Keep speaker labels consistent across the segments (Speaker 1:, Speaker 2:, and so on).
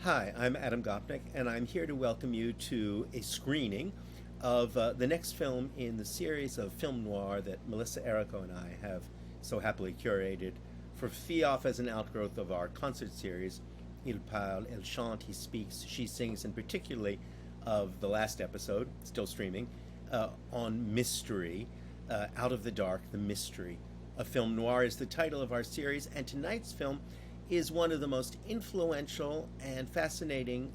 Speaker 1: Hi, I'm Adam Gopnik, and I'm here to welcome you to a screening of the next film in the series of film noir that Melissa Errico and I have so happily curated for FIAF as an outgrowth of our concert series, Il parle, elle chante, he speaks, she sings, and particularly of the last episode, still streaming, on mystery, Out of the Dark, the Mystery. A film noir is the title of our series, and tonight's film is one of the most influential and fascinating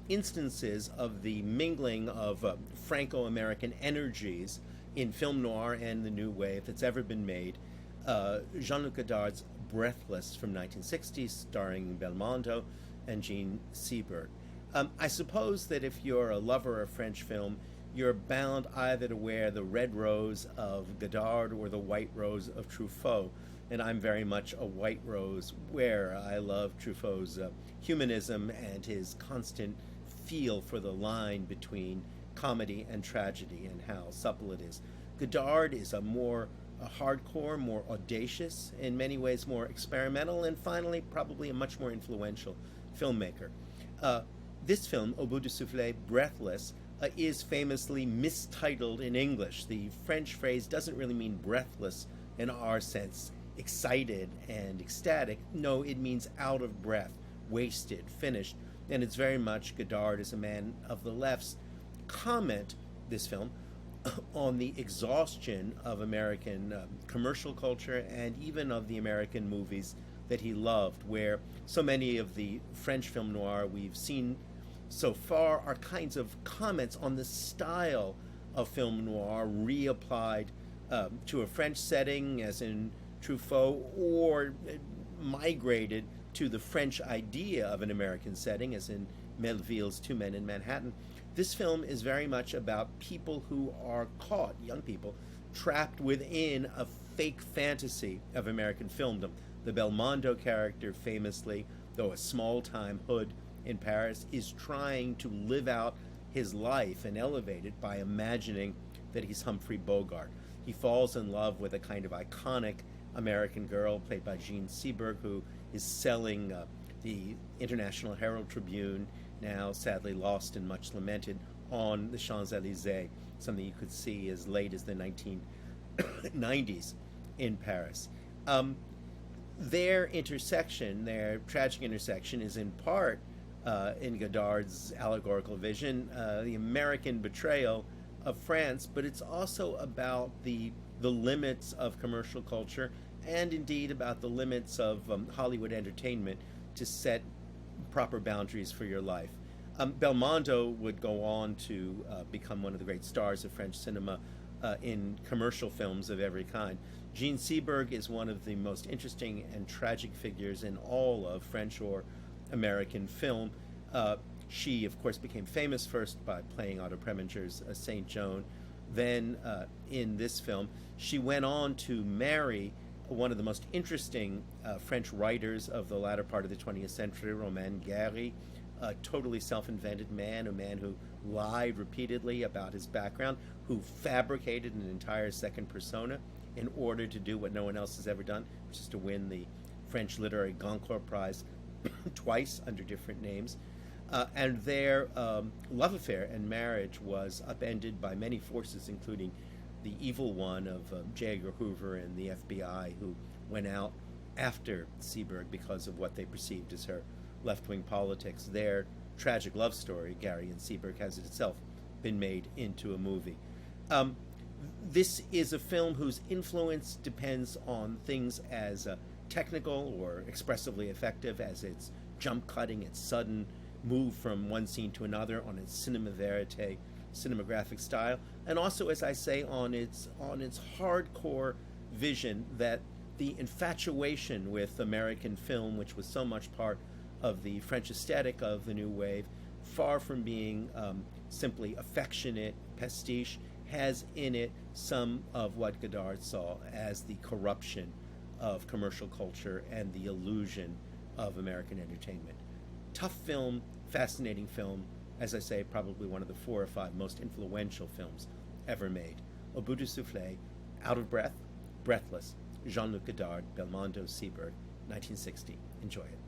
Speaker 1: instances of the mingling of Franco-American energies in film noir and the new wave that's ever been made. Jean-Luc Godard's Breathless from 1960, starring Belmondo and Jean Seberg. I suppose that if you're a lover of French film, you're bound either to wear the red rose of Godard or the white rose of Truffaut. And I'm very much a white rose wearer. I love Truffaut's humanism and his constant feel for the line between comedy and tragedy and how supple it is. Godard is a hardcore, more audacious, in many ways more experimental, and finally probably a much more influential filmmaker. This film, Au bout du soufflet, Breathless, is famously mistitled in English. The French phrase doesn't really mean breathless in our sense, excited and ecstatic. No, it means out of breath, wasted, finished. And it's very much Godard as a man of the left's comment, this film, on the exhaustion of American commercial culture and even of the American movies that he loved, where so many of the French film noir we've seen so far are kinds of comments on the style of film noir reapplied to a French setting, as in Truffaut, or migrated to the French idea of an American setting, as in Melville's Two Men in Manhattan. This film is very much about people who are caught, young people, trapped within a fake fantasy of American filmdom. The Belmondo character, famously, though a small-time hood in Paris, is trying to live out his life and elevate it by imagining that he's Humphrey Bogart. He falls in love with a kind of iconic American girl played by Jean Seberg, who is selling the International Herald Tribune, now sadly lost and much lamented, on the Champs-Élysées, something you could see as late as the 1990s in Paris. Their intersection, their tragic intersection, is in part in Godard's allegorical vision, the American betrayal of France, but it's also about the limits of commercial culture and indeed about the limits of Hollywood entertainment to set proper boundaries for your life. Belmondo would go on to become one of the great stars of French cinema in commercial films of every kind. Jean Seberg is one of the most interesting and tragic figures in all of French or American film. She, of course, became famous first by playing Otto Preminger's Saint Joan. Then, in this film, she went on to marry one of the most interesting French writers of the latter part of the 20th century, Romain Gary, a totally self-invented man, a man who lied repeatedly about his background, who fabricated an entire second persona in order to do what no one else has ever done, which is to win the French Literary Goncourt Prize twice under different names. And their love affair and marriage was upended by many forces, including the evil one of J. Edgar Hoover and the FBI, who went out after Seberg because of what they perceived as her left-wing politics. Their tragic love story, Gary and Seberg, has itself been made into a movie. This is a film whose influence depends on things as technical or expressively effective as its jump cutting, its sudden move from one scene to another, on its cinema verite, cinematographic style, and also, as I say, on its hardcore vision that the infatuation with American film, which was so much part of the French aesthetic of the New Wave, far from being simply affectionate pastiche, has in it some of what Godard saw as the corruption of commercial culture and the illusion of American entertainment. Tough film, fascinating film, as I say, probably one of the 4 or 5 most influential films ever made. Au bout du soufflet, Out of Breath, Breathless, Jean-Luc Godard, Belmondo, Seberg, 1960. Enjoy it.